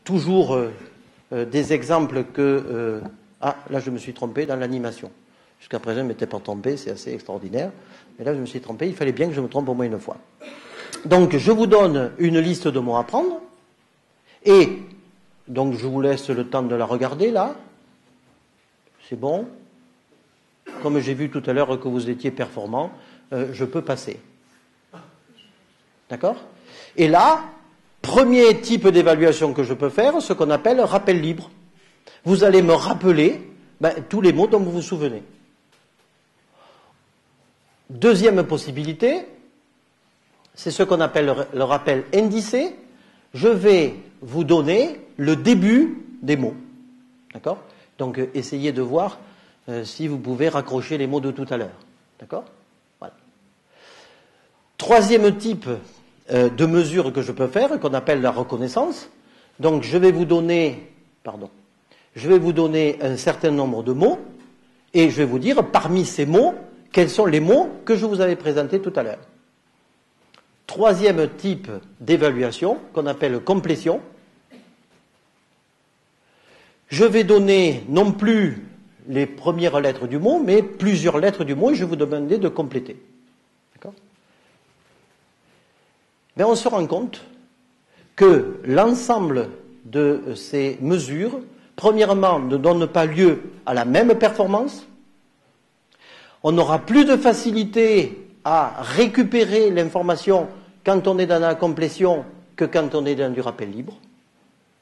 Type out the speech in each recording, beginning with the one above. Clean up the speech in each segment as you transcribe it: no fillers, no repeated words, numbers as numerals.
toujours des exemples que... ah, là je me suis trompé dans l'animation. Jusqu'à présent, je ne m'étais pas trompé, c'est assez extraordinaire. Mais là, je me suis trompé, il fallait bien que je me trompe au moins une fois. Donc, je vous donne une liste de mots à prendre. Et, donc, je vous laisse le temps de la regarder, là. C'est bon. Comme j'ai vu tout à l'heure que vous étiez performant, je peux passer. D'accord? Et là, premier type d'évaluation que je peux faire, ce qu'on appelle rappel libre. Vous allez me rappeler tous les mots dont vous vous souvenez. Deuxième possibilité, c'est ce qu'on appelle le rappel indicé. Je vais vous donner le début des mots. D'accord? Donc, essayez de voir si vous pouvez raccrocher les mots de tout à l'heure. D'accord? Voilà. Troisième type de mesure que je peux faire, qu'on appelle la reconnaissance. Donc, je vais vous donner un certain nombre de mots et je vais vous dire, parmi ces mots, quels sont les mots que je vous avais présentés tout à l'heure. Troisième type d'évaluation, qu'on appelle complétion. Je vais donner non plus les premières lettres du mot, mais plusieurs lettres du mot et je vais vous demander de compléter. D'accord? Mais on se rend compte que l'ensemble de ces mesures, premièrement, ne donnent pas lieu à la même performance. On aura plus de facilité à récupérer l'information quand on est dans la complétion que quand on est dans du rappel libre.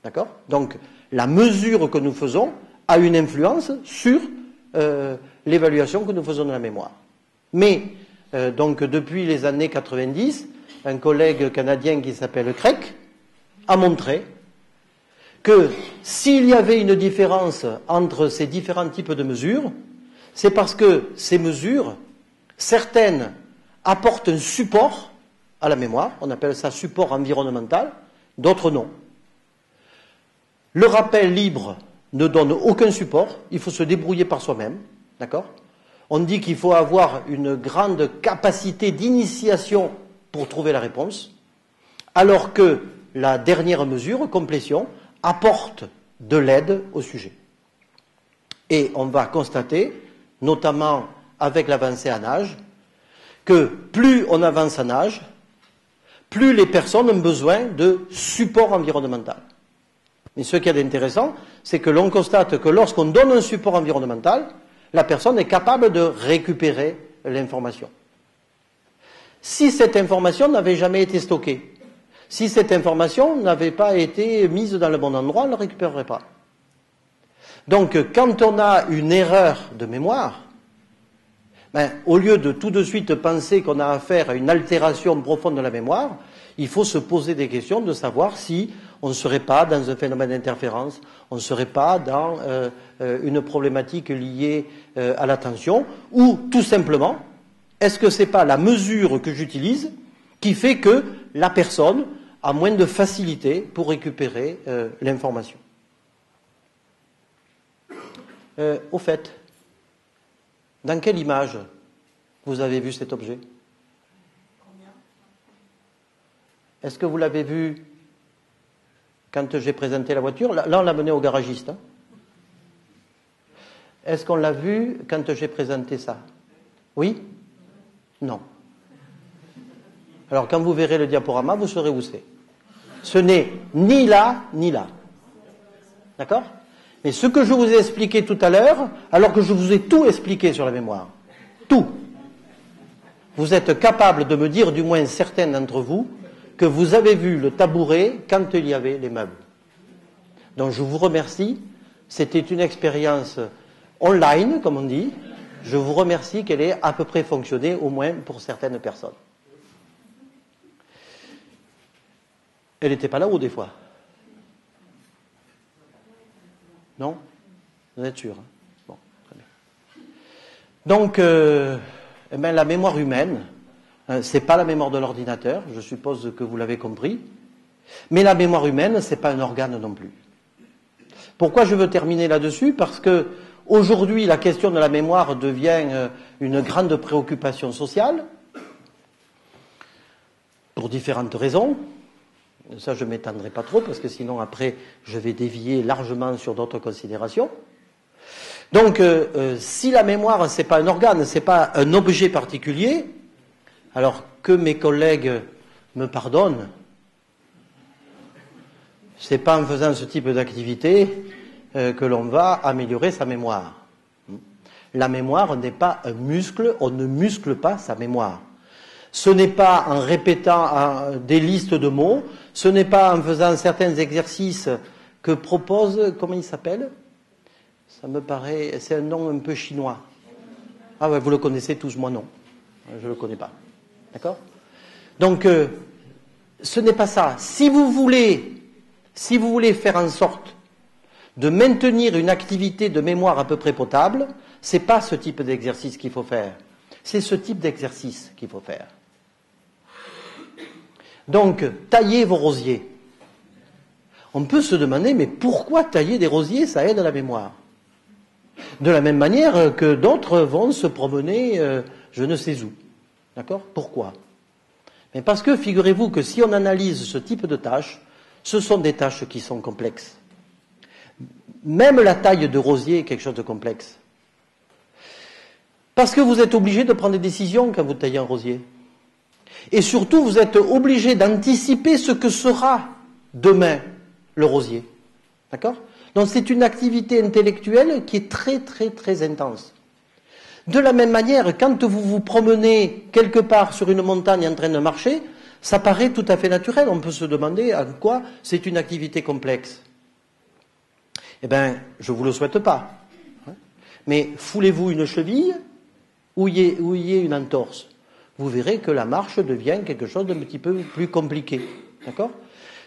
D'accord? Donc, la mesure que nous faisons a une influence sur l'évaluation que nous faisons de la mémoire. Mais, donc, depuis les années 90, un collègue canadien qui s'appelle Craig a montré que s'il y avait une différence entre ces différents types de mesures, c'est parce que ces mesures, certaines apportent un support à la mémoire, on appelle ça support environnemental, d'autres non. Le rappel libre ne donne aucun support, il faut se débrouiller par soi-même, d'accord? On dit qu'il faut avoir une grande capacité d'initiation pour trouver la réponse, alors que la dernière mesure, complétion, apporte de l'aide au sujet. Et on va constater, notamment avec l'avancée en âge, que plus on avance en âge, plus les personnes ont besoin de support environnemental. Mais ce qui est intéressant, c'est que l'on constate que lorsqu'on donne un support environnemental, la personne est capable de récupérer l'information. Si cette information n'avait jamais été stockée, si cette information n'avait pas été mise dans le bon endroit, on ne la récupérerait pas. Donc, quand on a une erreur de mémoire, au lieu de tout de suite penser qu'on a affaire à une altération profonde de la mémoire, il faut se poser des questions de savoir si on ne serait pas dans un phénomène d'interférence, on ne serait pas dans une problématique liée à l'attention, ou tout simplement, est-ce que ce n'est pas la mesure que j'utilise qui fait que la personne a moins de facilité pour récupérer l'information. Au fait, dans quelle image vous avez vu cet objet? Est-ce que vous l'avez vu quand j'ai présenté la voiture? Là, on l'a mené au garagiste. Hein. Est-ce qu'on l'a vu quand j'ai présenté ça? Oui? Non. Alors, quand vous verrez le diaporama, vous saurez où c'est. Ce n'est ni là, ni là. D'accord? Mais ce que je vous ai expliqué tout à l'heure, alors que je vous ai tout expliqué sur la mémoire, tout, vous êtes capable de me dire, du moins certains d'entre vous, que vous avez vu le tabouret quand il y avait les meubles. Donc je vous remercie. C'était une expérience online, comme on dit. Je vous remercie qu'elle ait à peu près fonctionné, au moins pour certaines personnes. Elle n'était pas là-haut des fois. Non? Vous êtes sûr? Hein? Bon, très bien. Donc, la mémoire humaine, c'est pas la mémoire de l'ordinateur, je suppose que vous l'avez compris. Mais la mémoire humaine, c'est pas un organe non plus. Pourquoi je veux terminer là-dessus? Parce que aujourd'hui, la question de la mémoire devient une grande préoccupation sociale, pour différentes raisons. Ça, je ne m'étendrai pas trop, parce que sinon, après, je vais dévier largement sur d'autres considérations. Donc, si la mémoire, c'est pas un organe, c'est pas un objet particulier, alors que mes collègues me pardonnent, c'est pas en faisant ce type d'activité que l'on va améliorer sa mémoire. La mémoire n'est pas un muscle, on ne muscle pas sa mémoire. Ce n'est pas en répétant des listes de mots, ce n'est pas en faisant certains exercices que propose, comment il s'appelle? Ça me paraît, c'est un nom un peu chinois. Ah ouais, vous le connaissez tous, moi non. Je ne le connais pas. D'accord? Donc, ce n'est pas ça. Si vous voulez faire en sorte de maintenir une activité de mémoire à peu près potable, c'est pas ce type d'exercice qu'il faut faire. C'est ce type d'exercice qu'il faut faire. Donc, taillez vos rosiers. On peut se demander, mais pourquoi tailler des rosiers, ça aide à la mémoire? De la même manière que d'autres vont se promener je ne sais où. D'accord? Pourquoi? Mais parce que, figurez-vous que si on analyse ce type de tâches, ce sont des tâches qui sont complexes. Même la taille de rosier est quelque chose de complexe. Parce que vous êtes obligé de prendre des décisions quand vous taillez un rosier. Et surtout, vous êtes obligé d'anticiper ce que sera demain le rosier. D'accord? Donc c'est une activité intellectuelle qui est très très très intense. De la même manière, quand vous vous promenez quelque part sur une montagne en train de marcher, ça paraît tout à fait naturel. On peut se demander en quoi c'est une activité complexe. Eh bien, je ne vous le souhaite pas. Mais foulez-vous une cheville ou y ait une entorse. Vous verrez que la marche devient quelque chose d'un petit peu plus compliqué. D'accord?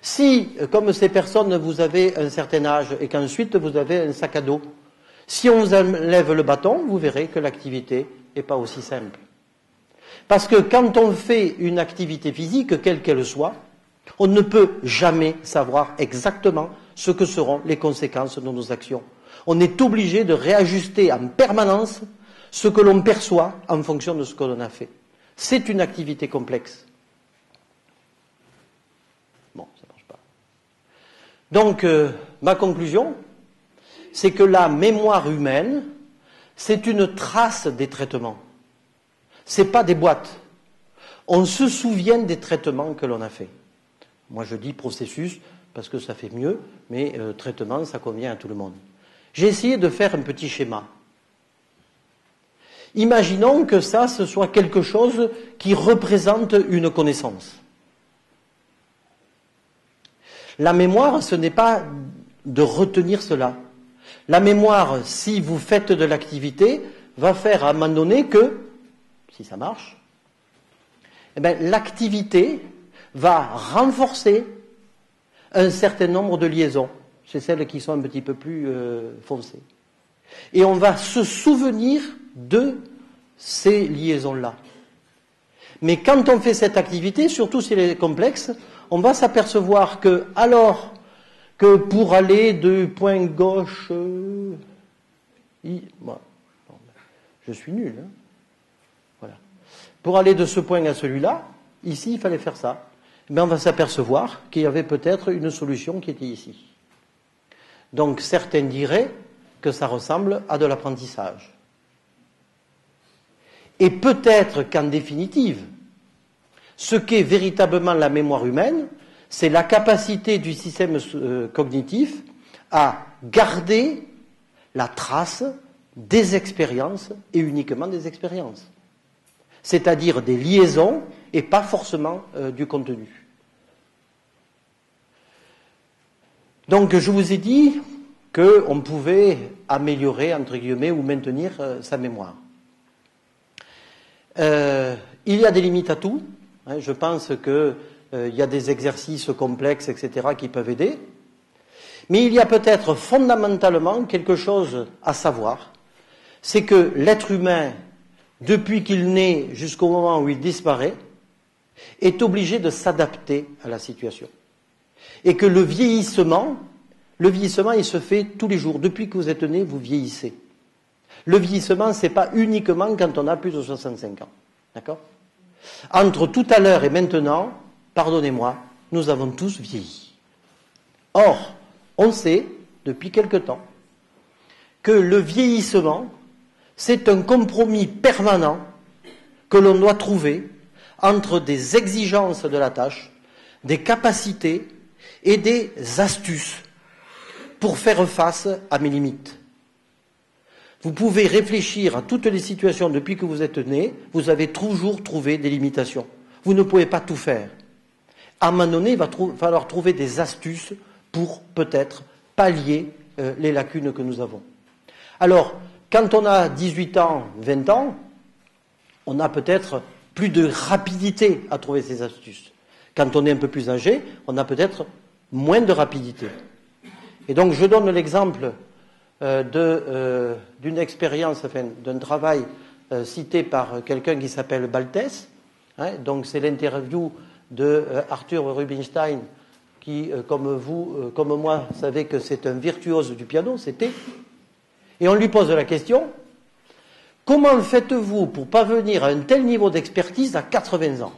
Si, comme ces personnes, vous avez un certain âge et qu'ensuite vous avez un sac à dos, si on vous enlève le bâton, vous verrez que l'activité n'est pas aussi simple. Parce que quand on fait une activité physique, quelle qu'elle soit, on ne peut jamais savoir exactement ce que seront les conséquences de nos actions. On est obligé de réajuster en permanence ce que l'on perçoit en fonction de ce que l'on a fait. C'est une activité complexe. Bon, ça ne marche pas. Donc, ma conclusion, c'est que la mémoire humaine, c'est une trace des traitements. Ce n'est pas des boîtes. On se souvient des traitements que l'on a faits. Moi, je dis processus parce que ça fait mieux, mais traitement, ça convient à tout le monde. J'ai essayé de faire un petit schéma. Imaginons que ça, ce soit quelque chose qui représente une connaissance. La mémoire, ce n'est pas de retenir cela. La mémoire, si vous faites de l'activité, va faire à un moment donné que, si ça marche, eh bien, l'activité va renforcer un certain nombre de liaisons. C'est celles qui sont un petit peu plus foncées. Et on va se souvenir de ces liaisons-là. Mais quand on fait cette activité, surtout si elle est complexe, on va s'apercevoir que, alors que pour aller du point gauche, je suis nul, hein. Voilà. Pour aller de ce point à celui-là, ici, il fallait faire ça. Mais on va s'apercevoir qu'il y avait peut-être une solution qui était ici. Donc certains diraient que ça ressemble à de l'apprentissage. Et peut-être qu'en définitive, ce qu'est véritablement la mémoire humaine, c'est la capacité du système cognitif à garder la trace des expériences et uniquement des expériences. C'est-à-dire des liaisons et pas forcément du contenu. Donc je vous ai dit qu'on pouvait améliorer, entre guillemets, ou maintenir sa mémoire. Il y a des limites à tout. Je pense qu'il y a des exercices complexes, etc., qui peuvent aider. Mais il y a peut-être fondamentalement quelque chose à savoir. C'est que l'être humain, depuis qu'il naît jusqu'au moment où il disparaît, est obligé de s'adapter à la situation. Et que le vieillissement, il se fait tous les jours. Depuis que vous êtes né, vous vieillissez. Le vieillissement, ce n'est pas uniquement quand on a plus de 65 ans. D'accord? Entre tout à l'heure et maintenant, pardonnez-moi, nous avons tous vieilli. Or, on sait, depuis quelque temps, que le vieillissement, c'est un compromis permanent que l'on doit trouver entre des exigences de la tâche, des capacités et des astuces pour faire face à mes limites. Vous pouvez réfléchir à toutes les situations depuis que vous êtes né, vous avez toujours trouvé des limitations. Vous ne pouvez pas tout faire. À un moment donné, il va falloir trouver des astuces pour peut-être pallier les lacunes que nous avons. Alors, quand on a 18 ans, 20 ans, on a peut-être plus de rapidité à trouver ces astuces. Quand on est un peu plus âgé, on a peut-être moins de rapidité. Et donc, je donne l'exemple d'une expérience, enfin, d'un travail cité par quelqu'un qui s'appelle Baltes. Donc, c'est l'interview de Arthur Rubinstein, qui, comme vous, comme moi, savez que c'est un virtuose du piano, c'était. Et on lui pose la question, comment faites-vous pour parvenir à un tel niveau d'expertise à 80 ans?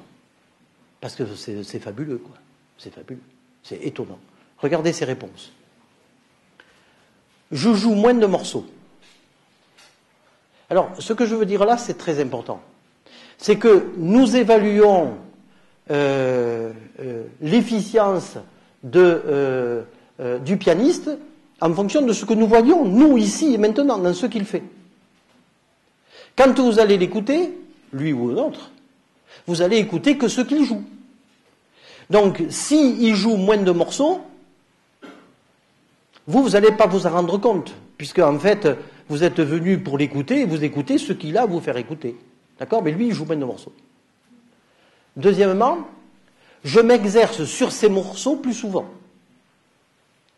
Parce que c'est fabuleux, quoi. C'est fabuleux. C'est étonnant. Regardez ses réponses. Je joue moins de morceaux. Alors, ce que je veux dire là, c'est très important. C'est que nous évaluons l'efficience du pianiste en fonction de ce que nous voyons, nous, ici et maintenant, dans ce qu'il fait. Quand vous allez l'écouter, lui ou l'autre, vous allez écouter que ce qu'il joue. Donc, s'il joue moins de morceaux, vous n'allez pas vous en rendre compte, puisque en fait, vous êtes venu pour l'écouter et vous écoutez ce qu'il a à vous faire écouter. D'accord? Mais lui, il joue moins de morceaux. Deuxièmement, je m'exerce sur ces morceaux plus souvent.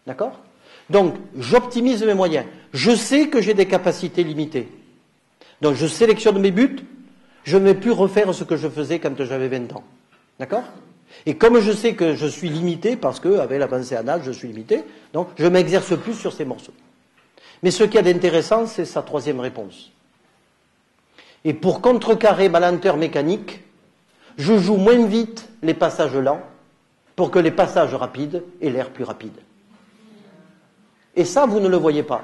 D'accord? Donc, j'optimise mes moyens. Je sais que j'ai des capacités limitées. Donc, je sélectionne mes buts. Je ne vais plus refaire ce que je faisais quand j'avais 20 ans. D'accord? Et comme je sais que je suis limité, parce qu'avec l'avancée en âge, je suis limité, donc je m'exerce plus sur ces morceaux. Mais ce qu'il y a d'intéressant, c'est sa troisième réponse. Et pour contrecarrer ma lenteur mécanique, je joue moins vite les passages lents pour que les passages rapides aient l'air plus rapides. Et ça, vous ne le voyez pas.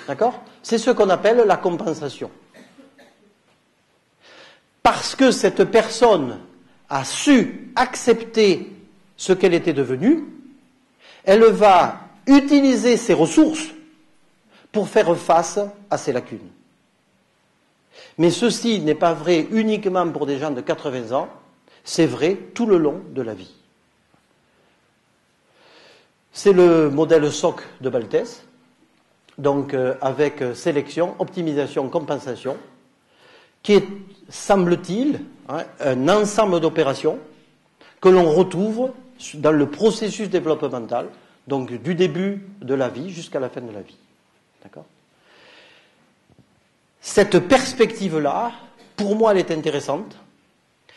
D'accord? C'est ce qu'on appelle la compensation. Parce que cette personne a su accepter ce qu'elle était devenue, elle va utiliser ses ressources pour faire face à ses lacunes. Mais ceci n'est pas vrai uniquement pour des gens de 80 ans, c'est vrai tout le long de la vie. C'est le modèle SOC de Baltes, donc avec sélection, optimisation, compensation, qui est, semble-t-il, un ensemble d'opérations que l'on retrouve dans le processus développemental, donc du début de la vie jusqu'à la fin de la vie. D'accord ? Cette perspective-là, pour moi, elle est intéressante,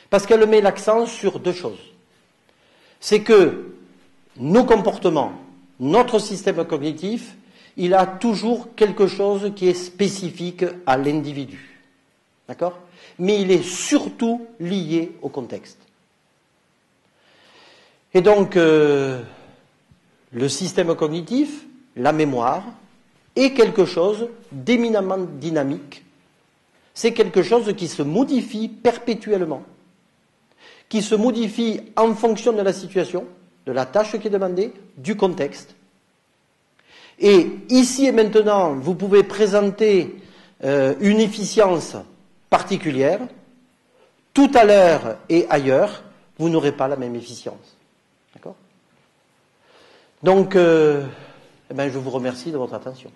parce qu'elle met l'accent sur deux choses. C'est que nos comportements, notre système cognitif, il a toujours quelque chose qui est spécifique à l'individu. D'accord ? Mais il est surtout lié au contexte. Et donc, le système cognitif, la mémoire, est quelque chose d'éminemment dynamique. C'est quelque chose qui se modifie perpétuellement, qui se modifie en fonction de la situation, de la tâche qui est demandée, du contexte. Et ici et maintenant, vous pouvez présenter une efficience particulière. Tout à l'heure et ailleurs, vous n'aurez pas la même efficience. D'accord ? Donc, je vous remercie de votre attention.